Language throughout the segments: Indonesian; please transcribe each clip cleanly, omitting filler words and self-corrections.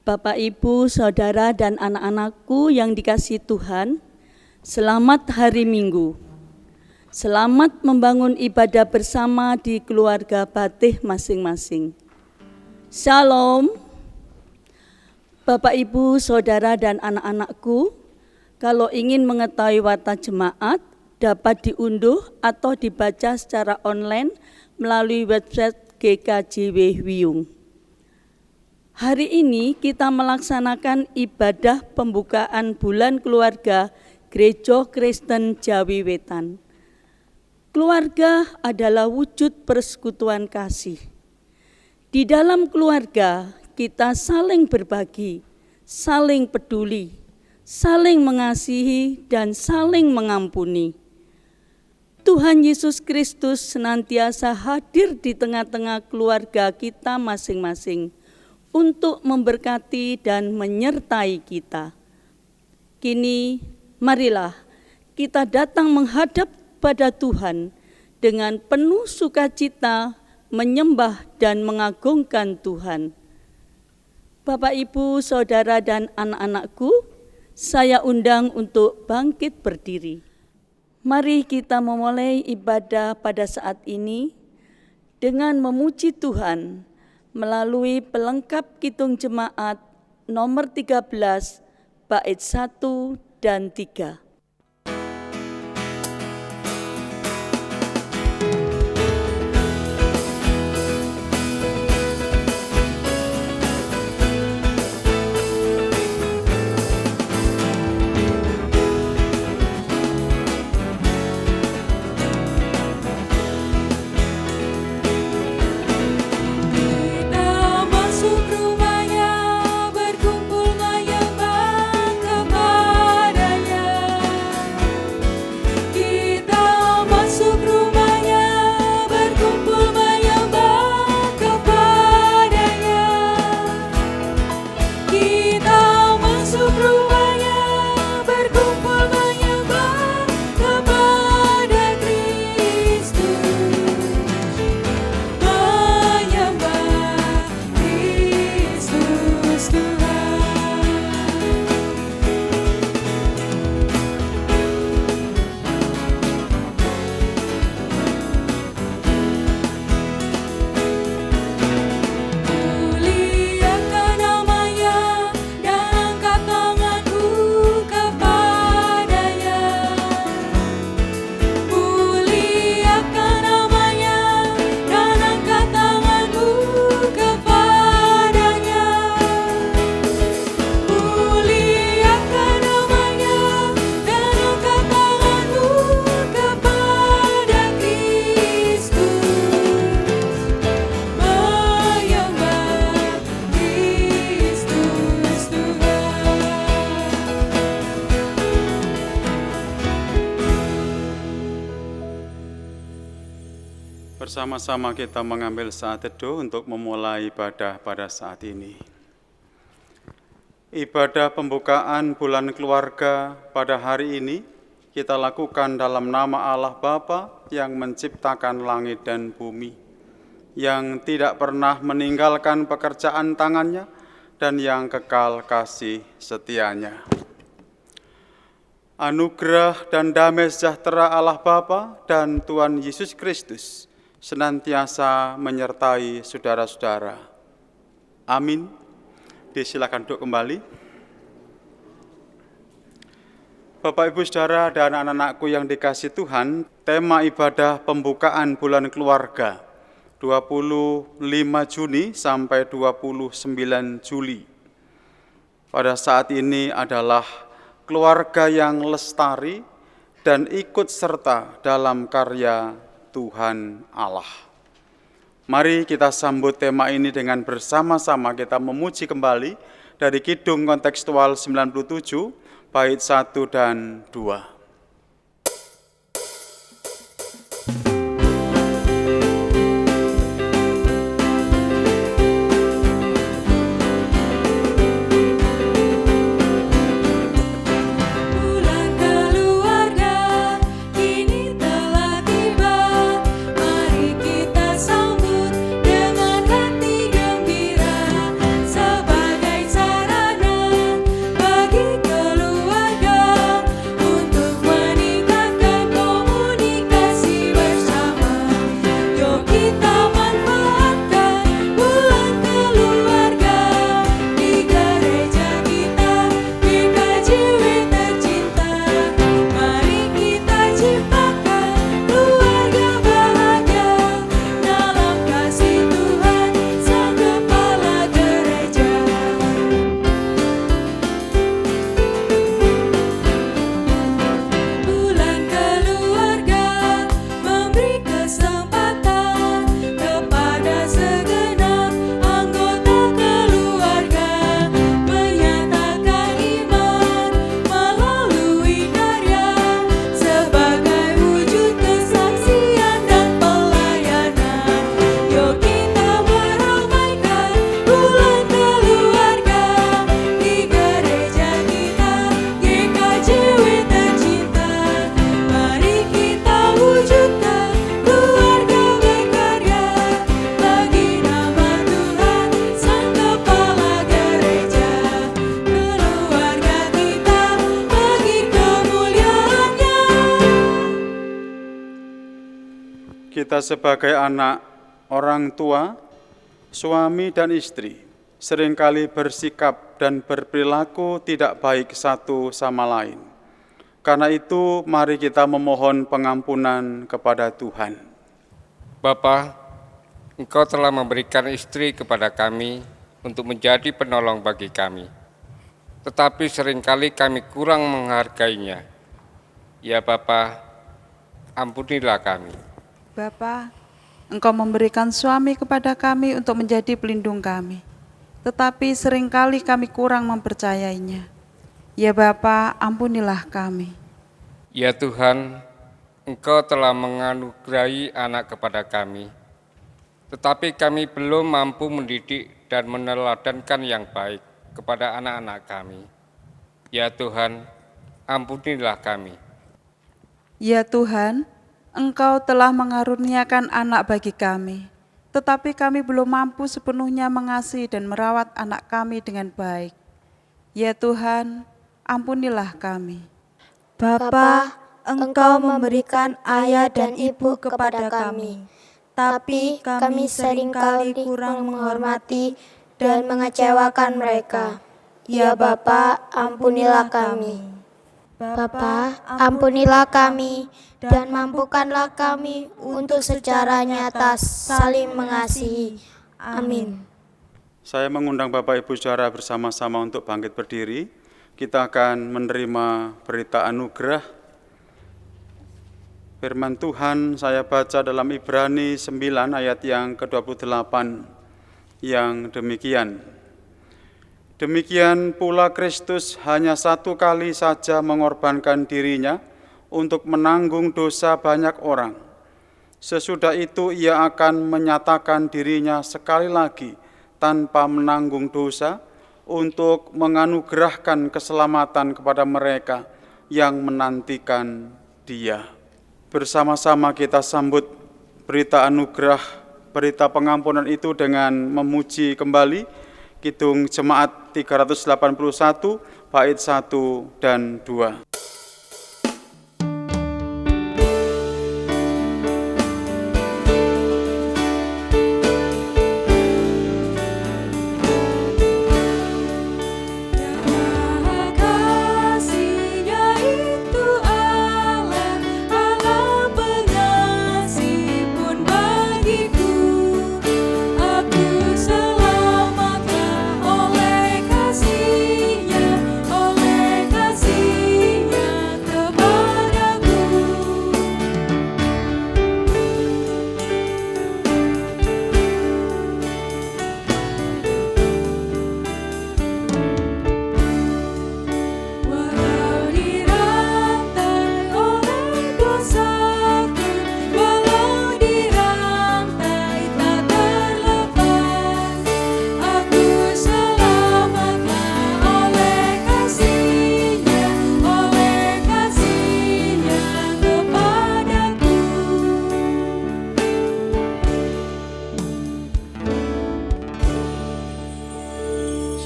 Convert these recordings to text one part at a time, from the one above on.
Bapak, Ibu, Saudara, dan anak-anakku yang dikasihi Tuhan, selamat hari Minggu. Selamat membangun ibadah bersama di keluarga Batih masing-masing. Shalom. Bapak, Ibu, Saudara, dan anak-anakku, kalau ingin mengetahui warta jemaat, dapat diunduh atau dibaca secara online melalui website GKJW Wiyung. Hari ini kita melaksanakan ibadah pembukaan bulan keluarga Gereja Kristen Jawi Wetan. Keluarga adalah wujud persekutuan kasih. Di dalam keluarga kita saling berbagi, saling peduli, saling mengasihi, dan saling mengampuni. Tuhan Yesus Kristus senantiasa hadir di tengah-tengah keluarga kita masing-masing untuk memberkati dan menyertai kita. Kini, marilah kita datang menghadap pada Tuhan dengan penuh sukacita, menyembah dan mengagungkan Tuhan. Bapak, Ibu, Saudara, dan anak-anakku, saya undang untuk bangkit berdiri. Mari kita memulai ibadah pada saat ini dengan memuji Tuhan melalui pelengkap Kidung Jemaat nomor 13, bait 1 dan 3. Bersama-sama kita mengambil saat teduh untuk memulai ibadah pada saat ini. Ibadah pembukaan bulan keluarga pada hari ini kita lakukan dalam nama Allah Bapa yang menciptakan langit dan bumi, yang tidak pernah meninggalkan pekerjaan tangannya dan yang kekal kasih setianya. Anugerah dan damai sejahtera Allah Bapa dan Tuhan Yesus Kristus senantiasa menyertai saudara-saudara. Amin. Disilakan duduk kembali. Bapak, Ibu, Saudara, dan anak-anakku yang dikasihi Tuhan, tema ibadah pembukaan bulan keluarga 25 Juni sampai 29 Juli. Pada saat ini adalah keluarga yang lestari dan ikut serta dalam karya Tuhan Allah. Mari kita sambut tema ini dengan bersama-sama kita memuji kembali dari Kidung Kontekstual 97, bait 1 dan 2. Sebagai Kita sebagai anak, orang tua, suami dan istri, seringkali bersikap dan berperilaku tidak baik satu sama lain. Karena itu, mari kita memohon pengampunan kepada Tuhan. Bapa, Engkau telah memberikan istri kepada kami untuk menjadi penolong bagi kami. Tetapi seringkali kami kurang menghargainya. Ya Bapa, ampunilah kami. Bapa, Engkau memberikan suami kepada kami untuk menjadi pelindung kami. Tetapi seringkali kami kurang mempercayainya. Ya Bapa, ampunilah kami. Ya Tuhan, Engkau telah menganugerahi anak kepada kami. Tetapi kami belum mampu mendidik dan meneladankan yang baik kepada anak-anak kami. Ya Tuhan, ampunilah kami. Ya Tuhan, Engkau telah mengaruniakan anak bagi kami, tetapi kami belum mampu sepenuhnya mengasihi dan merawat anak kami dengan baik. Ya Tuhan, ampunilah kami. Bapa, Engkau memberikan ayah dan ibu kepada kami, tapi kami seringkali kurang menghormati dan mengecewakan mereka. Ya Bapa, ampunilah kami. Bapa, ampunilah kami dan mampukanlah kami untuk secara nyata saling mengasihi. Amin. Saya mengundang Bapak Ibu Saudara bersama-sama untuk bangkit berdiri. Kita akan menerima berita anugerah. Firman Tuhan saya baca dalam Ibrani 9 ayat yang ke-28 yang demikian. Demikian pula Kristus hanya satu kali saja mengorbankan dirinya untuk menanggung dosa banyak orang. Sesudah itu ia akan menyatakan dirinya sekali lagi tanpa menanggung dosa untuk menganugerahkan keselamatan kepada mereka yang menantikan Dia. Bersama-sama kita sambut berita anugerah, berita pengampunan itu dengan memuji kembali Kidung Jemaat 381, bait 1 dan 2.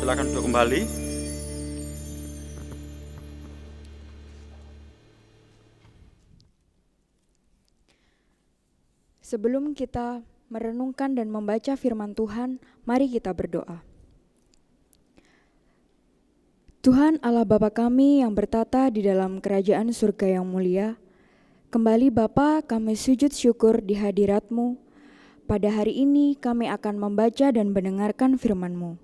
Silakan duduk kembali. Sebelum kita merenungkan dan membaca firman Tuhan, mari kita berdoa. Tuhan Allah Bapa kami yang bertata di dalam kerajaan surga yang mulia, kembali Bapa kami sujud syukur di hadirat-Mu. Pada hari ini kami akan membaca dan mendengarkan firman-Mu.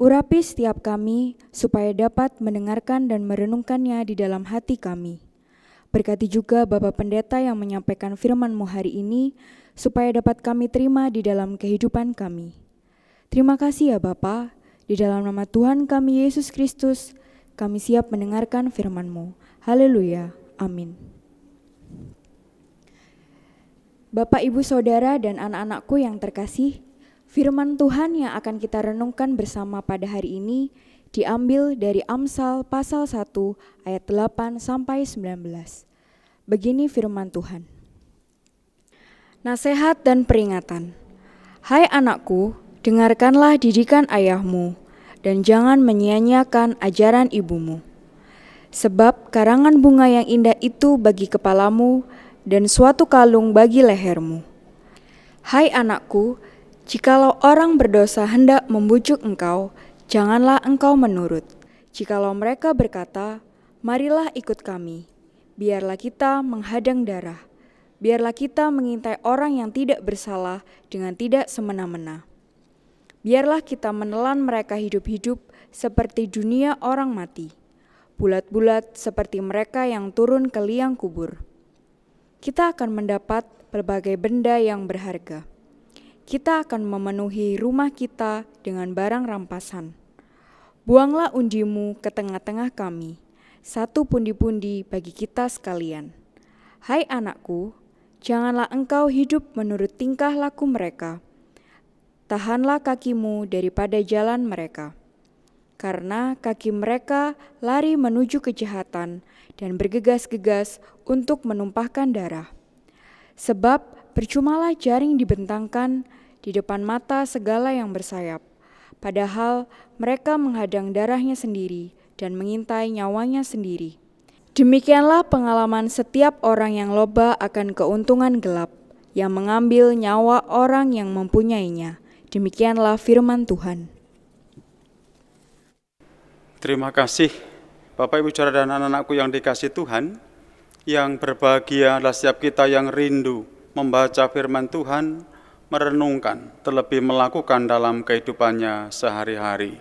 Urapi setiap kami supaya dapat mendengarkan dan merenungkannya di dalam hati kami. Berkati juga Bapak Pendeta yang menyampaikan firman-Mu hari ini, supaya dapat kami terima di dalam kehidupan kami. Terima kasih ya Bapa, di dalam nama Tuhan kami Yesus Kristus, kami siap mendengarkan firman-Mu. Haleluya, amin. Bapak, Ibu, Saudara, dan anak-anakku yang terkasih, firman Tuhan yang akan kita renungkan bersama pada hari ini diambil dari Amsal pasal 1 ayat 8 sampai 19. Begini firman Tuhan. Nasihat dan peringatan. Hai anakku, dengarkanlah didikan ayahmu dan jangan menyia-nyiakan ajaran ibumu. Sebab karangan bunga yang indah itu bagi kepalamu dan suatu kalung bagi lehermu. Hai anakku, jikalau orang berdosa hendak membujuk engkau, janganlah engkau menurut. Jikalau mereka berkata, marilah ikut kami, biarlah kita menghadang darah. Biarlah kita mengintai orang yang tidak bersalah dengan tidak semena-mena. Biarlah kita menelan mereka hidup-hidup seperti dunia orang mati, bulat-bulat seperti mereka yang turun ke liang kubur. Kita akan mendapat berbagai benda yang berharga. Kita akan memenuhi rumah kita dengan barang rampasan. Buanglah undimu ke tengah-tengah kami, satu pundi-pundi bagi kita sekalian. Hai anakku, janganlah engkau hidup menurut tingkah laku mereka. Tahanlah kakimu daripada jalan mereka. Karena kaki mereka lari menuju kejahatan dan bergegas-gegas untuk menumpahkan darah. Sebab percumalah jaring dibentangkan di depan mata segala yang bersayap. Padahal mereka menghadang darahnya sendiri dan mengintai nyawanya sendiri. Demikianlah pengalaman setiap orang yang loba akan keuntungan gelap, yang mengambil nyawa orang yang mempunyainya. Demikianlah firman Tuhan. Terima kasih Bapak, Ibu, Saudara, dan anak-anakku yang dikasihi Tuhan. Yang berbahagia adalah setiap kita yang rindu membaca firman Tuhan, merenungkan, terlebih melakukan dalam kehidupannya sehari-hari.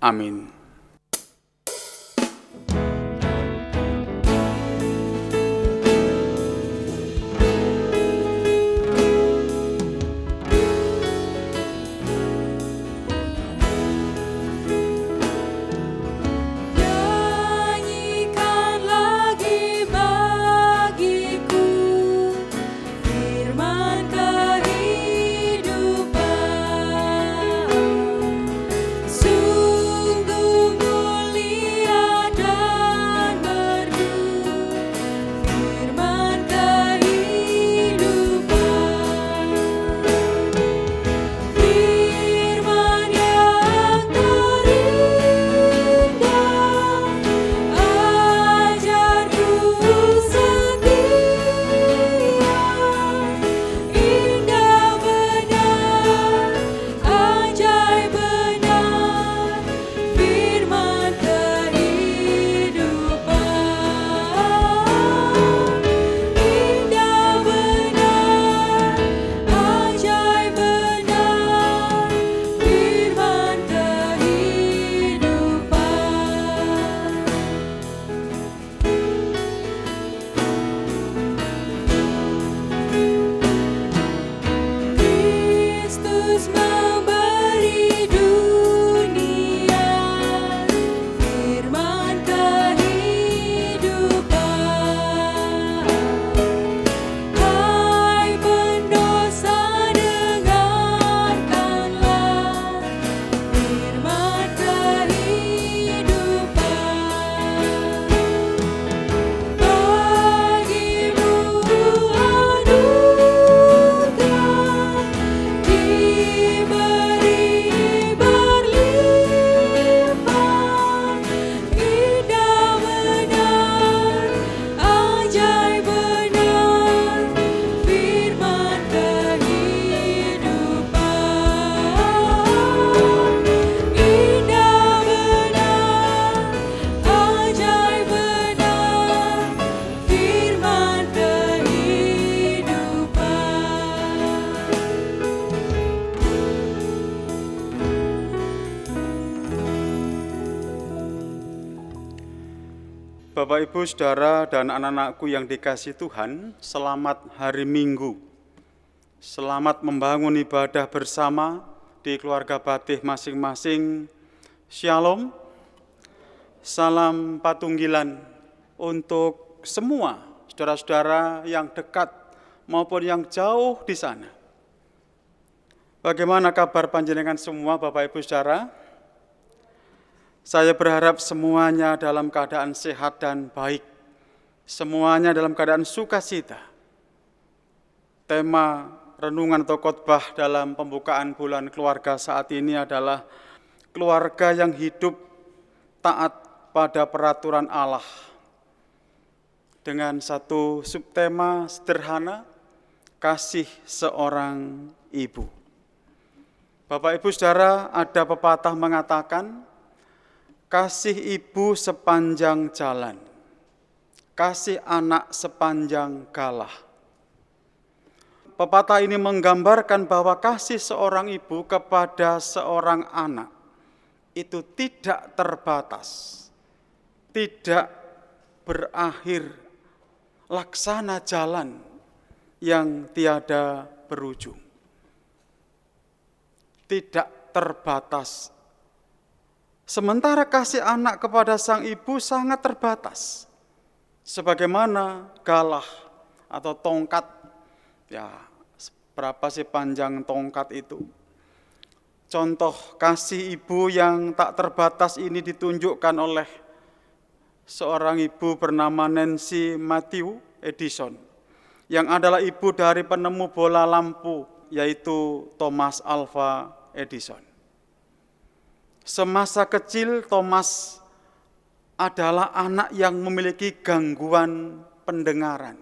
Amin. Bapak, Ibu, Saudara, dan anak-anakku yang dikasihi Tuhan, selamat hari Minggu. Selamat membangun ibadah bersama di keluarga Batih masing-masing. Shalom, salam patunggilan untuk semua saudara-saudara yang dekat maupun yang jauh di sana. Bagaimana kabar panjenengan semua, Bapak, Ibu, Saudara? Saya berharap semuanya dalam keadaan sehat dan baik, semuanya dalam keadaan sukacita. Tema renungan atau khotbah dalam pembukaan bulan keluarga saat ini adalah keluarga yang hidup taat pada peraturan Allah. Dengan satu subtema sederhana, kasih seorang ibu. Bapak Ibu Saudara, ada pepatah mengatakan, kasih ibu sepanjang jalan, kasih anak sepanjang galah. Pepatah ini menggambarkan bahwa kasih seorang ibu kepada seorang anak itu tidak terbatas, tidak berakhir laksana jalan yang tiada berujung. Tidak terbatas. Sementara kasih anak kepada sang ibu sangat terbatas. Sebagaimana galah atau tongkat, ya berapa sih panjang tongkat itu? Contoh kasih ibu yang tak terbatas ini ditunjukkan oleh seorang ibu bernama Nancy Matthew Edison, yang adalah ibu dari penemu bola lampu, yaitu Thomas Alva Edison. Semasa kecil Thomas adalah anak yang memiliki gangguan pendengaran.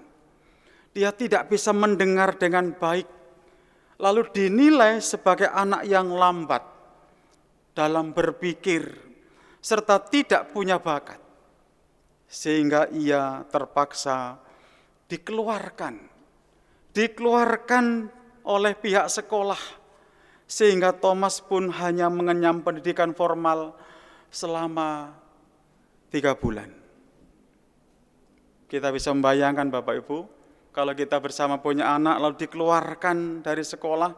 Dia tidak bisa mendengar dengan baik, lalu dinilai sebagai anak yang lambat dalam berpikir, serta tidak punya bakat. Sehingga ia terpaksa dikeluarkan oleh pihak sekolah, sehingga Thomas pun hanya mengenyam pendidikan formal selama 3 bulan. Kita bisa membayangkan Bapak Ibu, kalau kita bersama punya anak lalu dikeluarkan dari sekolah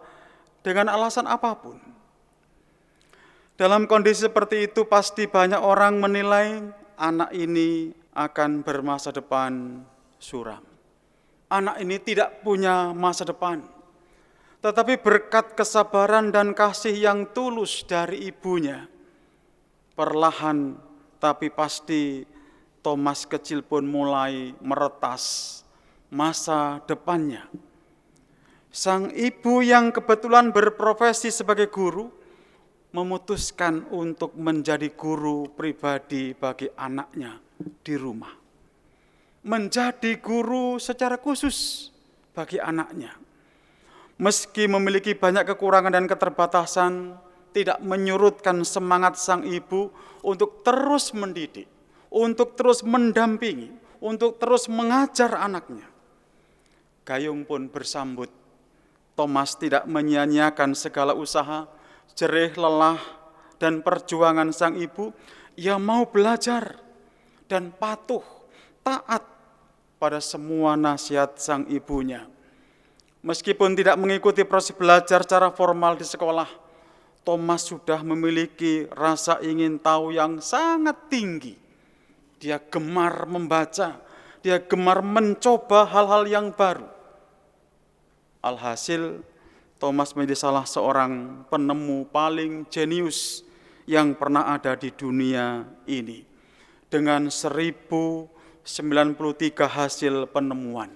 dengan alasan apapun. Dalam kondisi seperti itu pasti banyak orang menilai anak ini akan bermasa depan suram. Anak ini tidak punya masa depan. Tetapi berkat kesabaran dan kasih yang tulus dari ibunya, perlahan tapi pasti Thomas kecil pun mulai meretas masa depannya. Sang ibu yang kebetulan berprofesi sebagai guru memutuskan untuk menjadi guru pribadi bagi anaknya di rumah. Menjadi guru secara khusus bagi anaknya. Meski memiliki banyak kekurangan dan keterbatasan, tidak menyurutkan semangat sang ibu untuk terus mendidik, untuk terus mendampingi, untuk terus mengajar anaknya. Gayung pun bersambut. Thomas tidak menyia-nyiakan segala usaha, jerih, lelah, dan perjuangan sang ibu. Ia mau belajar dan patuh, taat pada semua nasihat sang ibunya. Meskipun tidak mengikuti proses belajar secara formal di sekolah, Thomas sudah memiliki rasa ingin tahu yang sangat tinggi. Dia gemar membaca, dia gemar mencoba hal-hal yang baru. Alhasil, Thomas menjadi salah seorang penemu paling jenius yang pernah ada di dunia ini. Dengan 1093 hasil penemuan.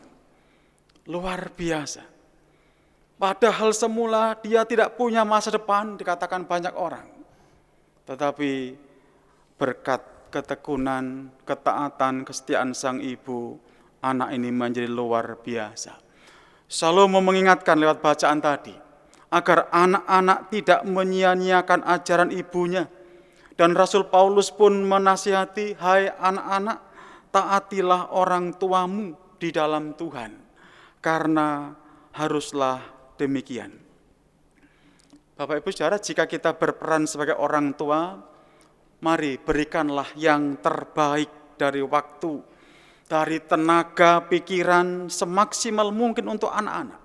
Luar biasa. Padahal semula dia tidak punya masa depan, dikatakan banyak orang. Tetapi berkat ketekunan, ketaatan, kesetiaan sang ibu, anak ini menjadi luar biasa. Salomo mengingatkan lewat bacaan tadi, agar anak-anak tidak menyia-nyiakan ajaran ibunya. Dan Rasul Paulus pun menasihati, hai anak-anak, taatilah orang tuamu di dalam Tuhan, karena haruslah demikian. Bapak Ibu Saudara, jika kita berperan sebagai orang tua, mari berikanlah yang terbaik dari waktu, dari tenaga, pikiran semaksimal mungkin untuk anak-anak.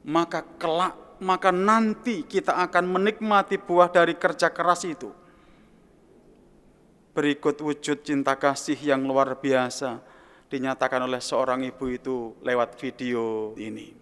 Maka kelak, maka nanti kita akan menikmati buah dari kerja keras itu. Berikut wujud cinta kasih yang luar biasa dinyatakan oleh seorang ibu itu lewat video ini.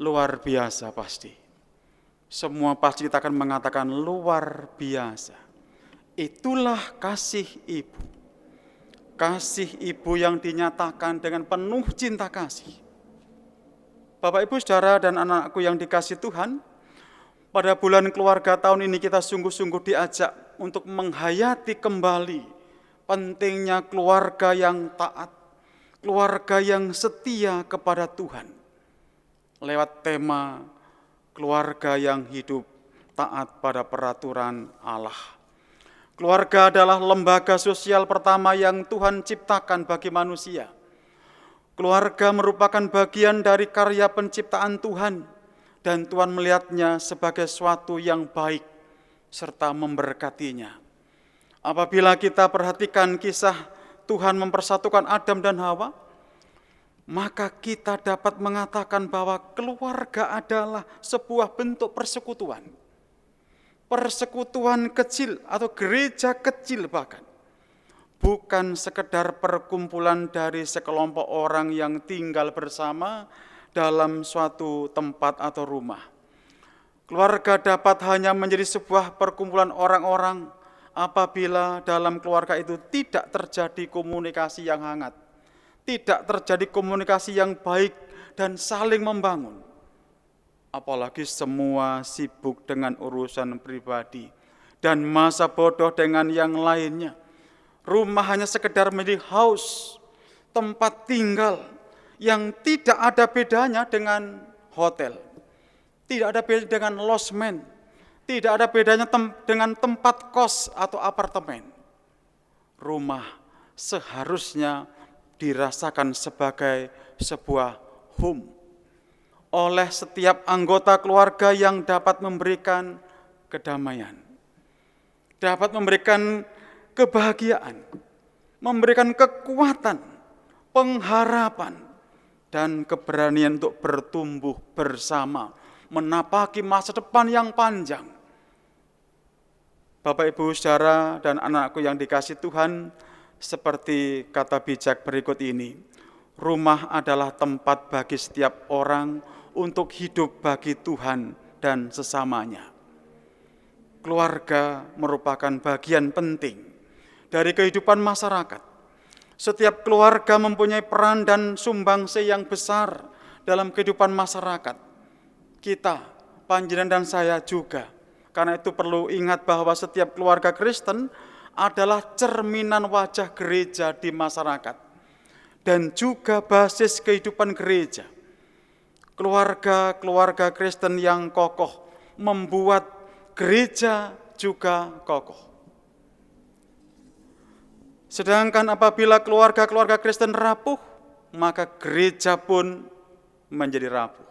Luar biasa pasti. Semua pasti kita akan mengatakan luar biasa. Itulah kasih ibu. Kasih ibu yang dinyatakan dengan penuh cinta kasih. Bapak, Ibu, Saudara, dan anak-anakku yang dikasihi Tuhan, pada bulan keluarga tahun ini kita sungguh-sungguh diajak untuk menghayati kembali pentingnya keluarga yang taat, keluarga yang setia kepada Tuhan. Lewat tema keluarga yang hidup taat pada peraturan Allah. Keluarga adalah lembaga sosial pertama yang Tuhan ciptakan bagi manusia. Keluarga merupakan bagian dari karya penciptaan Tuhan, dan Tuhan melihatnya sebagai suatu yang baik serta memberkatinya. Apabila kita perhatikan kisah Tuhan mempersatukan Adam dan Hawa, maka kita dapat mengatakan bahwa keluarga adalah sebuah bentuk persekutuan. Persekutuan kecil atau gereja kecil bahkan. Bukan sekedar perkumpulan dari sekelompok orang yang tinggal bersama dalam suatu tempat atau rumah. Keluarga dapat hanya menjadi sebuah perkumpulan orang-orang apabila dalam keluarga itu tidak terjadi komunikasi yang hangat, tidak terjadi komunikasi yang baik dan saling membangun. Apalagi semua sibuk dengan urusan pribadi dan masa bodoh dengan yang lainnya. Rumah hanya sekedar menjadi house, tempat tinggal yang tidak ada bedanya dengan hotel. Tidak ada bedanya dengan losmen. Tidak ada bedanya dengan tempat kos atau apartemen. Rumah seharusnya dirasakan sebagai sebuah home oleh setiap anggota keluarga yang dapat memberikan kedamaian, dapat memberikan kebahagiaan, memberikan kekuatan, pengharapan, dan keberanian untuk bertumbuh bersama, menapaki masa depan yang panjang. Bapak, Ibu, Saudara, dan anak-anakku yang dikasihi Tuhan, seperti kata bijak berikut ini, rumah adalah tempat bagi setiap orang untuk hidup bagi Tuhan dan sesamanya. Keluarga merupakan bagian penting dari kehidupan masyarakat. Setiap keluarga mempunyai peran dan sumbangsi yang besar dalam kehidupan masyarakat. Kita, panjenengan dan saya juga. Karena itu perlu ingat bahwa setiap keluarga Kristen adalah cerminan wajah gereja di masyarakat dan juga basis kehidupan gereja. Keluarga-keluarga Kristen yang kokoh membuat gereja juga kokoh. Sedangkan apabila keluarga-keluarga Kristen rapuh, maka gereja pun menjadi rapuh,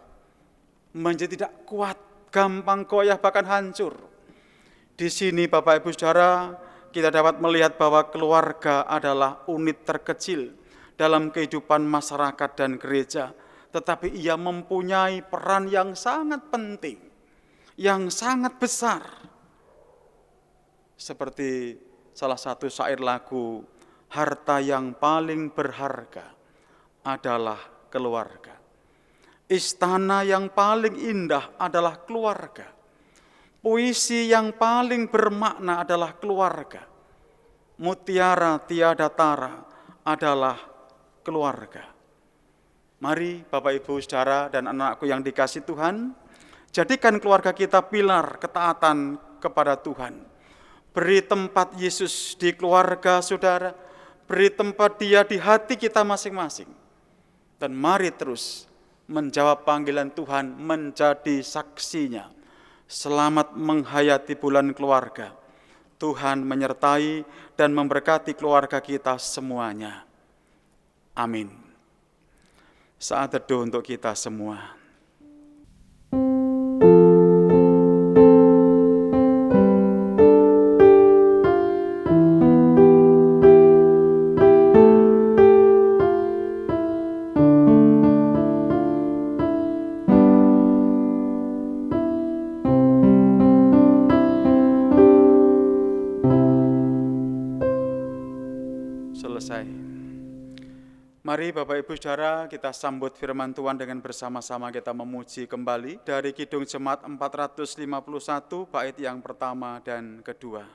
menjadi tidak kuat, gampang goyah, bahkan hancur. Di sini Bapak, Ibu, Saudara, kita dapat melihat bahwa keluarga adalah unit terkecil dalam kehidupan masyarakat dan gereja, tetapi ia mempunyai peran yang sangat penting, yang sangat besar. Seperti salah satu syair lagu, harta yang paling berharga adalah keluarga. Istana yang paling indah adalah keluarga. Puisi yang paling bermakna adalah keluarga. Mutiara tiada tara adalah keluarga. Mari Bapak, Ibu, Saudara, dan anak-anakku yang dikasihi Tuhan, jadikan keluarga kita pilar ketaatan kepada Tuhan. Beri tempat Yesus di keluarga saudara, beri tempat Dia di hati kita masing-masing. Dan mari terus menjawab panggilan Tuhan, menjadi saksinya. Selamat menghayati bulan keluarga. Tuhan menyertai dan memberkati keluarga kita semuanya. Amin. Saat teduh untuk kita semua. Selesai. Mari Bapak Ibu Saudara, kita sambut firman Tuhan dengan bersama-sama kita memuji kembali dari Kidung Jemaat 451 bait yang pertama dan kedua.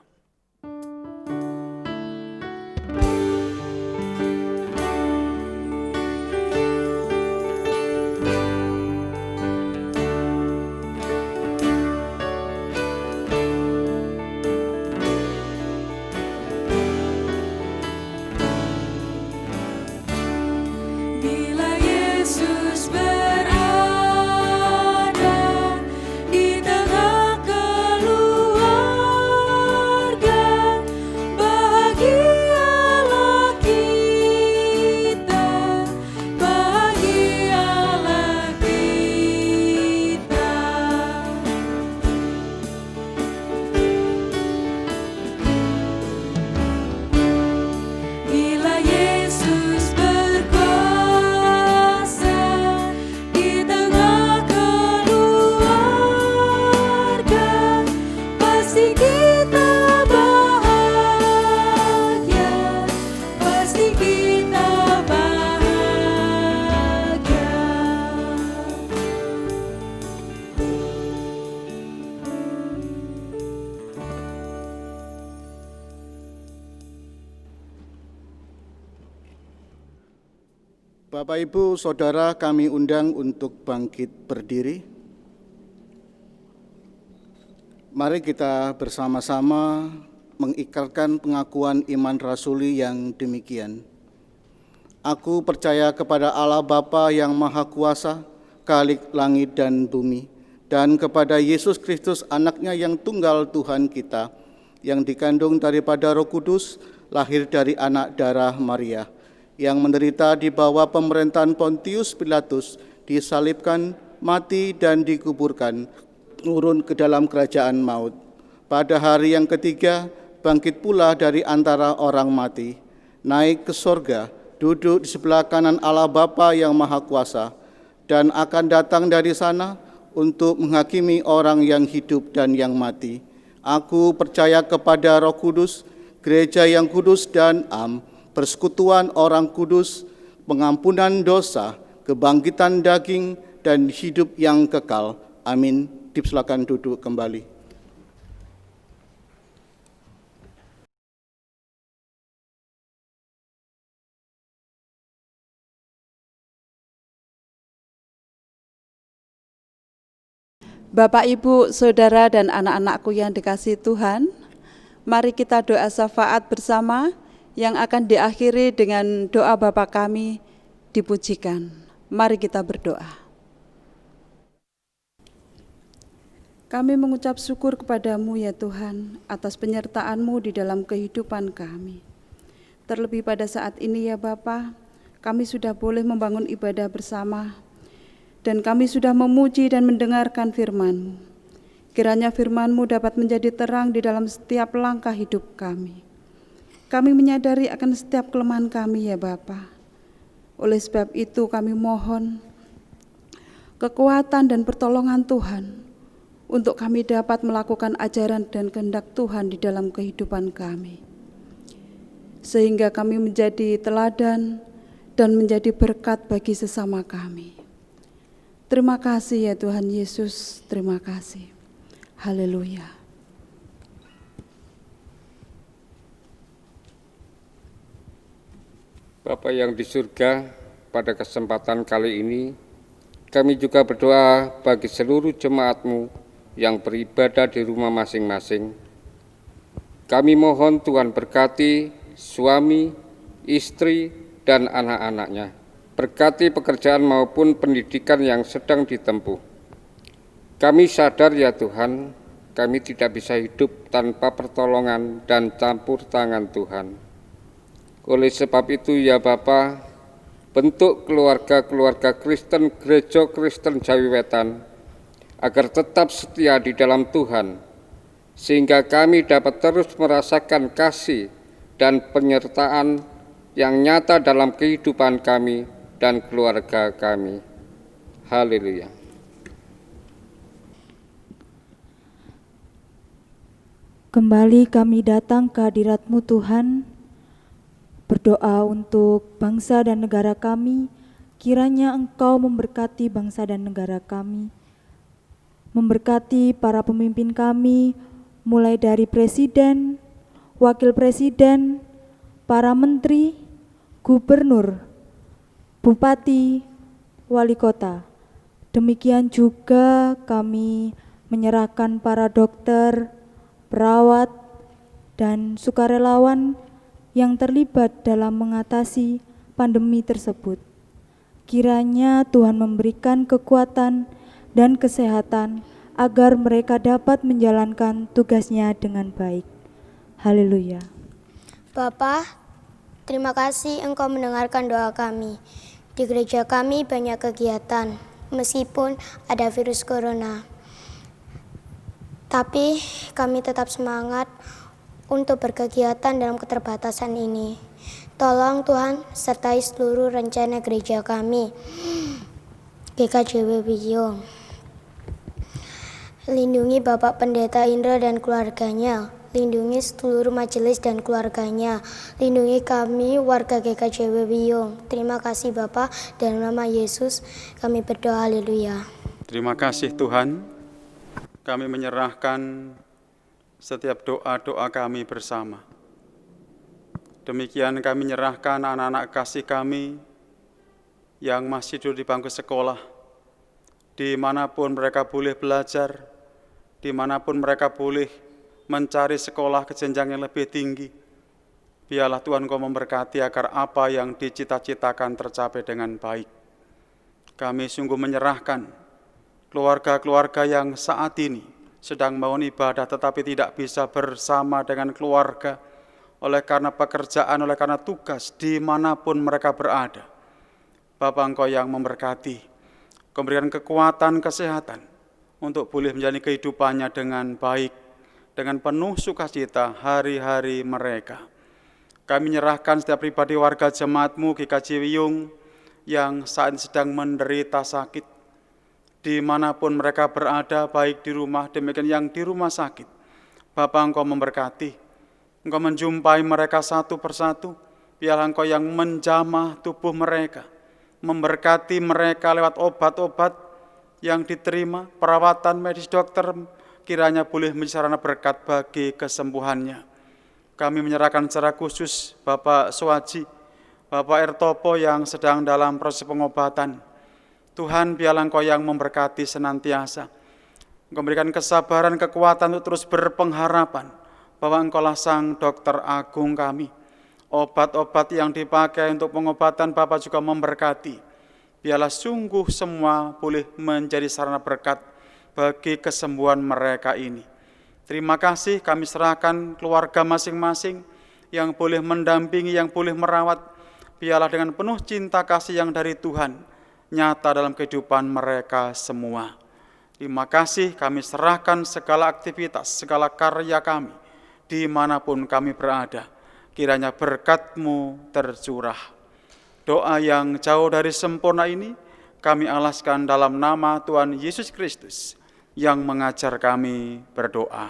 Bapak, Ibu, Saudara, kami undang untuk bangkit berdiri. Mari kita bersama-sama mengikrarkan pengakuan iman rasuli yang demikian. Aku percaya kepada Allah Bapa yang Maha Kuasa, Khalik langit dan bumi, dan kepada Yesus Kristus anaknya yang tunggal Tuhan kita, yang dikandung daripada Roh Kudus, lahir dari anak darah Maria, yang menderita di bawah pemerintahan Pontius Pilatus, disalibkan, mati dan dikuburkan, turun ke dalam kerajaan maut. Pada hari yang ketiga, bangkit pula dari antara orang mati, naik ke sorga, duduk di sebelah kanan Allah Bapa yang Maha Kuasa, dan akan datang dari sana untuk menghakimi orang yang hidup dan yang mati. Aku percaya kepada Roh Kudus, gereja yang kudus dan am, persekutuan orang kudus, pengampunan dosa, kebangkitan daging, dan hidup yang kekal. Amin. Dipersilakan duduk kembali. Bapak, Ibu, Saudara, dan anak-anakku yang dikasihi Tuhan, mari kita doa syafaat bersama yang akan diakhiri dengan doa Bapa kami dipujikan. Mari kita berdoa. Kami mengucap syukur kepadamu ya Tuhan atas penyertaan-Mu di dalam kehidupan kami. Terlebih pada saat ini ya Bapa, kami sudah boleh membangun ibadah bersama dan kami sudah memuji dan mendengarkan firman-Mu. Kiranya firman-Mu dapat menjadi terang di dalam setiap langkah hidup kami. Kami menyadari akan setiap kelemahan kami ya Bapa. Oleh sebab itu kami mohon kekuatan dan pertolongan Tuhan untuk kami dapat melakukan ajaran dan kehendak Tuhan di dalam kehidupan kami. Sehingga kami menjadi teladan dan menjadi berkat bagi sesama kami. Terima kasih ya Tuhan Yesus, terima kasih. Haleluya. Bapa yang di surga, pada kesempatan kali ini, kami juga berdoa bagi seluruh jemaat-Mu yang beribadah di rumah masing-masing. Kami mohon Tuhan berkati suami, istri, dan anak-anaknya. Berkati pekerjaan maupun pendidikan yang sedang ditempuh. Kami sadar ya Tuhan, kami tidak bisa hidup tanpa pertolongan dan campur tangan Tuhan. Oleh sebab itu ya Bapa, bentuk keluarga-keluarga Kristen Gereja Kristen Jawi Wetan agar tetap setia di dalam Tuhan, sehingga kami dapat terus merasakan kasih dan penyertaan yang nyata dalam kehidupan kami dan keluarga kami. Haleluya. Kembali kami datang ke hadirat-Mu Tuhan, berdoa untuk bangsa dan negara kami, kiranya Engkau memberkati bangsa dan negara kami, memberkati para pemimpin kami, mulai dari presiden, wakil presiden, para menteri, gubernur, bupati, wali kota. Demikian juga kami menyerahkan para dokter, perawat, dan sukarelawan yang terlibat dalam mengatasi pandemi tersebut. Kiranya Tuhan memberikan kekuatan dan kesehatan agar mereka dapat menjalankan tugasnya dengan baik. Haleluya. Bapa, terima kasih Engkau mendengarkan doa kami. Di gereja kami banyak kegiatan, meskipun ada virus corona. Tapi kami tetap semangat untuk berkegiatan dalam keterbatasan ini. Tolong Tuhan sertai seluruh rencana gereja kami, GKJW Wiyung. Lindungi Bapak Pendeta Indra dan keluarganya. Lindungi seluruh majelis dan keluarganya. Lindungi kami warga GKJW Wiyung. Terima kasih Bapak, dalam nama Yesus kami berdoa, haleluya. Terima kasih Tuhan. Kami menyerahkan setiap doa-doa kami bersama. Demikian kami menyerahkan anak-anak kasih kami yang masih duduk di bangku sekolah, dimanapun mereka boleh belajar, dimanapun mereka boleh mencari sekolah ke jenjang yang lebih tinggi. Biarlah Tuhan Kau memberkati agar apa yang dicita-citakan tercapai dengan baik. Kami sungguh menyerahkan keluarga-keluarga yang saat ini sedang bangun ibadah tetapi tidak bisa bersama dengan keluarga oleh karena pekerjaan, oleh karena tugas dimanapun mereka berada. Bapa Engkau yang memberkati, Kau berikan kekuatan, kesehatan untuk boleh menjalani kehidupannya dengan baik, dengan penuh sukacita hari-hari mereka. Kami menyerahkan setiap pribadi warga jemaat-Mu GKJ Wiyung yang saat ini sedang menderita sakit, dimanapun mereka berada, baik di rumah, demikian yang di rumah sakit. Bapa Engkau memberkati, Engkau menjumpai mereka satu persatu, biarlah Engkau yang menjamah tubuh mereka, memberkati mereka lewat obat-obat yang diterima, perawatan medis dokter, kiranya boleh menjadi sarana berkat bagi kesembuhannya. Kami menyerahkan secara khusus Bapak Suwaji, Bapak Ertopo yang sedang dalam proses pengobatan. Tuhan, biarlah Engkau yang memberkati senantiasa. Engkau berikan kesabaran, kekuatan untuk terus berpengharapan bahwa Engkaulah Sang Dokter Agung kami. Obat-obat yang dipakai untuk pengobatan Bapak juga memberkati. Biarlah sungguh semua boleh menjadi sarana berkat bagi kesembuhan mereka ini. Terima kasih, kami serahkan keluarga masing-masing yang boleh mendampingi, yang boleh merawat. Biarlah dengan penuh cinta kasih yang dari Tuhan nyata dalam kehidupan mereka semua. Terima kasih, kami serahkan segala aktivitas, segala karya kami, dimanapun kami berada. Kiranya berkat-Mu tercurah. Doa yang jauh dari sempurna ini, kami alaskan dalam nama Tuhan Yesus Kristus, yang mengajar kami berdoa.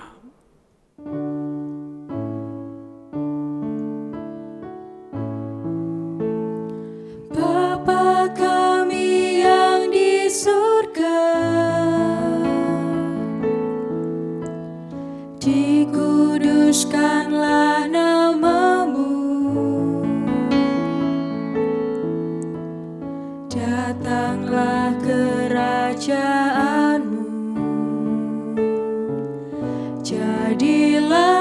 Bapa kami yang di surga, dikuduskanlah nama-Mu, datanglah kerajaan-Mu, jadilah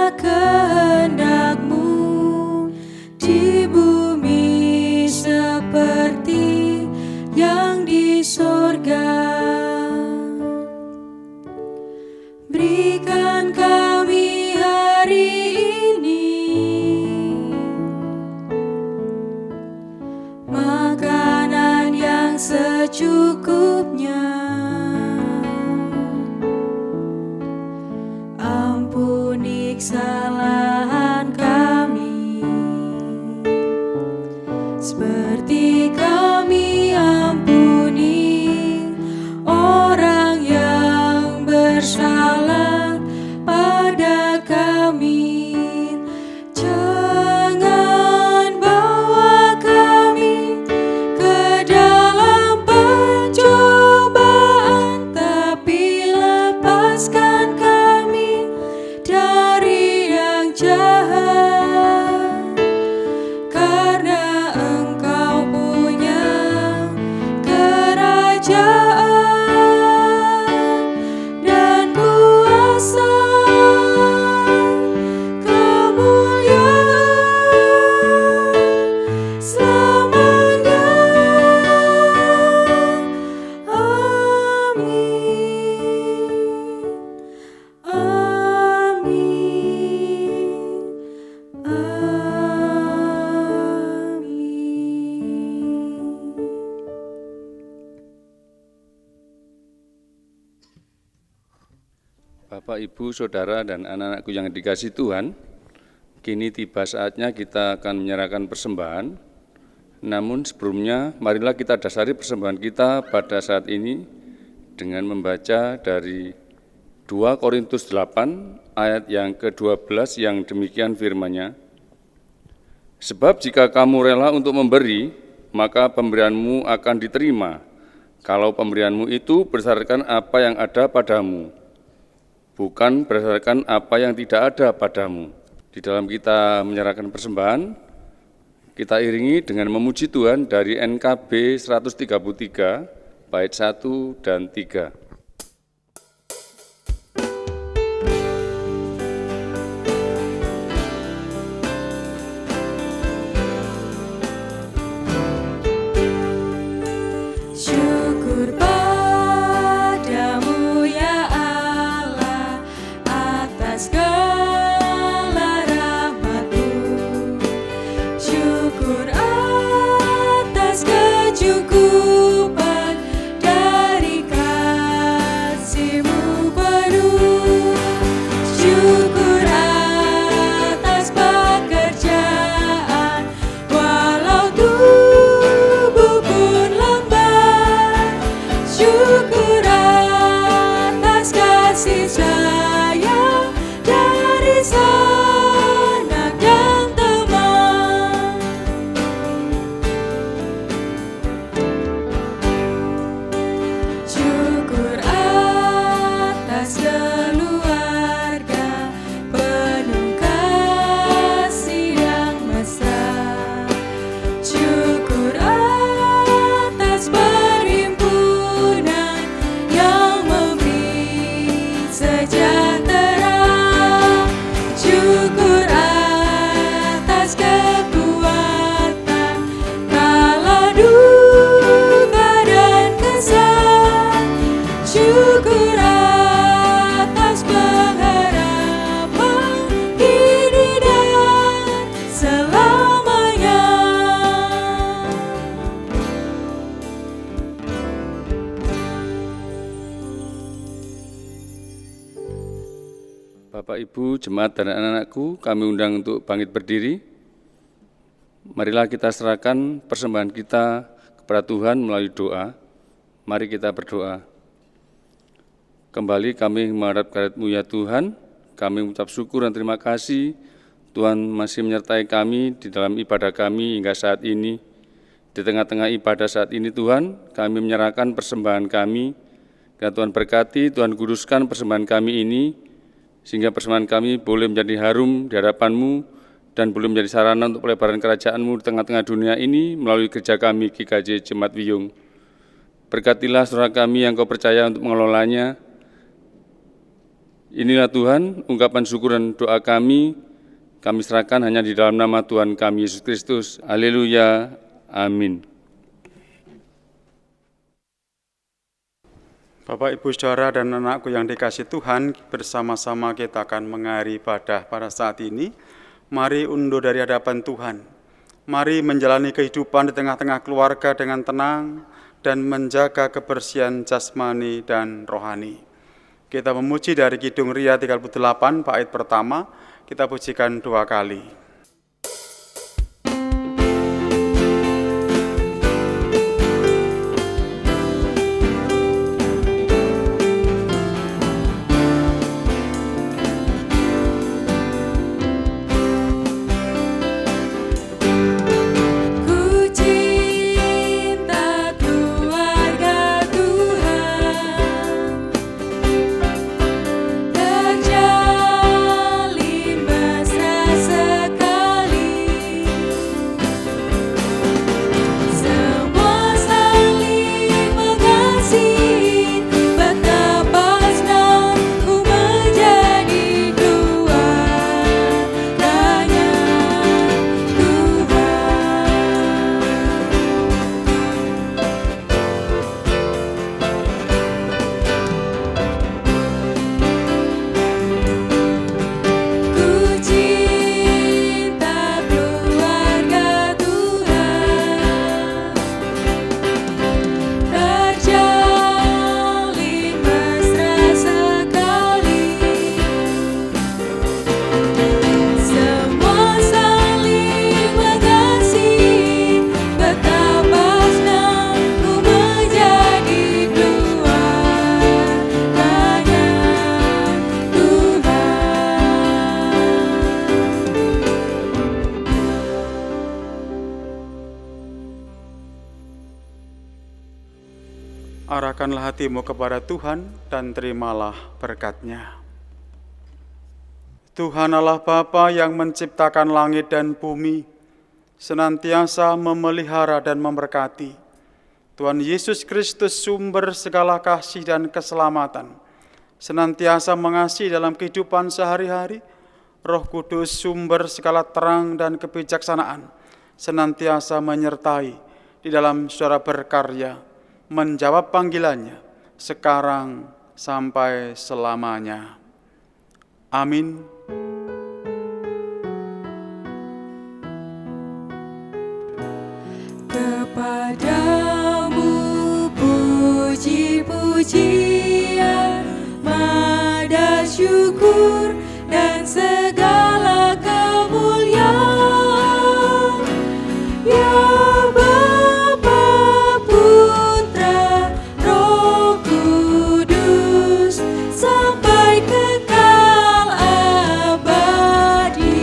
secukupnya. Ampuni kesalahan kami, seperti kami ampuni orang yang bersalah pada kami. Jangan bawa kami ke dalam pencobaan, tapi lepaskan kami dari yang jahat. Karena Engkau punya kerajaan dan kuasa, kemuliaan selamanya. Amin. Bapak, Ibu, Saudara, dan anak-anakku yang dikasihi Tuhan, kini tiba saatnya kita akan menyerahkan persembahan. Namun sebelumnya, marilah kita dasari persembahan kita pada saat ini dengan membaca dari 2 Korintus 8 ayat yang ke-12 yang demikian firman-Nya. Sebab jika kamu rela untuk memberi, maka pemberianmu akan diterima, kalau pemberianmu itu berdasarkan apa yang ada padamu, bukan berdasarkan apa yang tidak ada padamu. Di dalam kita menyerahkan persembahan, kita iringi dengan memuji Tuhan dari NKB 133, bait 1 dan 3. Syukur padamu ya Allah atas segala rahmat-Mu. Syukur atas kecukupan dari kasih-Mu penuh. Syukur atas pekerjaan walau tubuh pun lemah. Syukur atas kasih sayang dari sanak dan teman. Syukur atas keluarga penuh kasih yang mesra. Syukur atas perhimpunan yang memberi sejahtera. Syukur atas kekuatan kala duka dan kesal. Syukur atas pengharapan kini dan selamanya. Bapak, Ibu, jemaat dan anak-anakku, kami undang untuk bangkit berdiri. Marilah kita serahkan persembahan kita kepada Tuhan melalui doa. Mari kita berdoa. Kembali kami menghadap kehadirat-Mu ya Tuhan, kami mengucap syukur dan terima kasih Tuhan masih menyertai kami di dalam ibadah kami hingga saat ini. Di tengah-tengah ibadah saat ini Tuhan, kami menyerahkan persembahan kami. Dan Tuhan berkati, Tuhan kuduskan persembahan kami ini, sehingga persembahan kami boleh menjadi harum di hadapan-Mu dan boleh menjadi sarana untuk pelebaran kerajaan-Mu di tengah-tengah dunia ini melalui kerja kami GKJ Jemaat Wiyung. Berkatilah saudara kami yang Kau percaya untuk mengelolanya. Inilah Tuhan, ungkapan syukur dan doa kami serahkan hanya di dalam nama Tuhan kami Yesus Kristus. Haleluya, amin. Bapak, Ibu, Saudara, dan anakku yang dikasihi Tuhan, bersama-sama kita akan mengakhiri ibadah pada saat ini. Mari undur dari hadapan Tuhan. Mari menjalani kehidupan di tengah-tengah keluarga dengan tenang, dan menjaga kebersihan jasmani dan rohani. Kita memuji dari Kidung Ria 38 bait pertama, kita pujikan 2 kali. Arahkanlah hatimu kepada Tuhan dan terimalah berkat-Nya. Tuhan Allah Bapa yang menciptakan langit dan bumi, senantiasa memelihara dan memberkati. Tuhan Yesus Kristus sumber segala kasih dan keselamatan, senantiasa mengasihi dalam kehidupan sehari-hari. Roh Kudus sumber segala terang dan kebijaksanaan, senantiasa menyertai di dalam saudara berkarya, menjawab panggilannya sekarang sampai selamanya. Amin. Kepadamu puji-pujian, mada syukur dan segala kemuliaan, ya Bapa, Putra, Roh Kudus, sampai kekal abadi.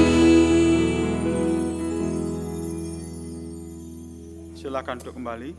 Silakan duduk kembali.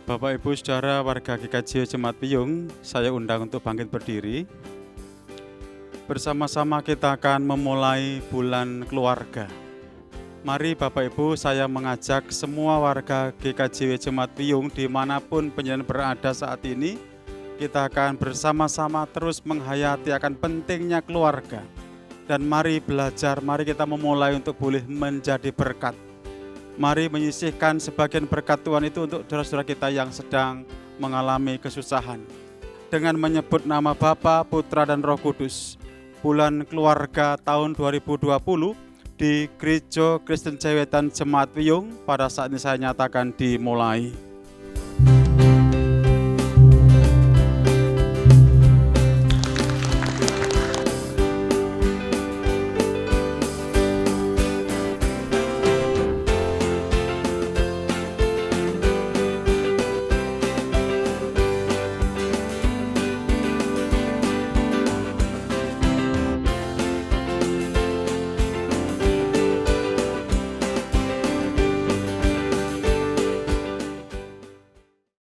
Bapak, Ibu, Saudara, warga GKJ Jemaat Piyung, saya undang untuk bangkit berdiri. Bersama-sama kita akan memulai bulan keluarga. Mari Bapak Ibu, saya mengajak semua warga GKJ Jemaat Piyung dimanapun penjenengan berada saat ini, kita akan bersama-sama terus menghayati akan pentingnya keluarga. Dan mari belajar, mari kita memulai untuk boleh menjadi berkat. Mari menyisihkan sebagian berkat Tuhan itu untuk saudara-saudara kita yang sedang mengalami kesusahan. Dengan menyebut nama Bapa, Putra, dan Roh Kudus, bulan keluarga tahun 2020 di Gereja Kristen Jawetan Jemaat Piyung pada saat ini saya nyatakan dimulai.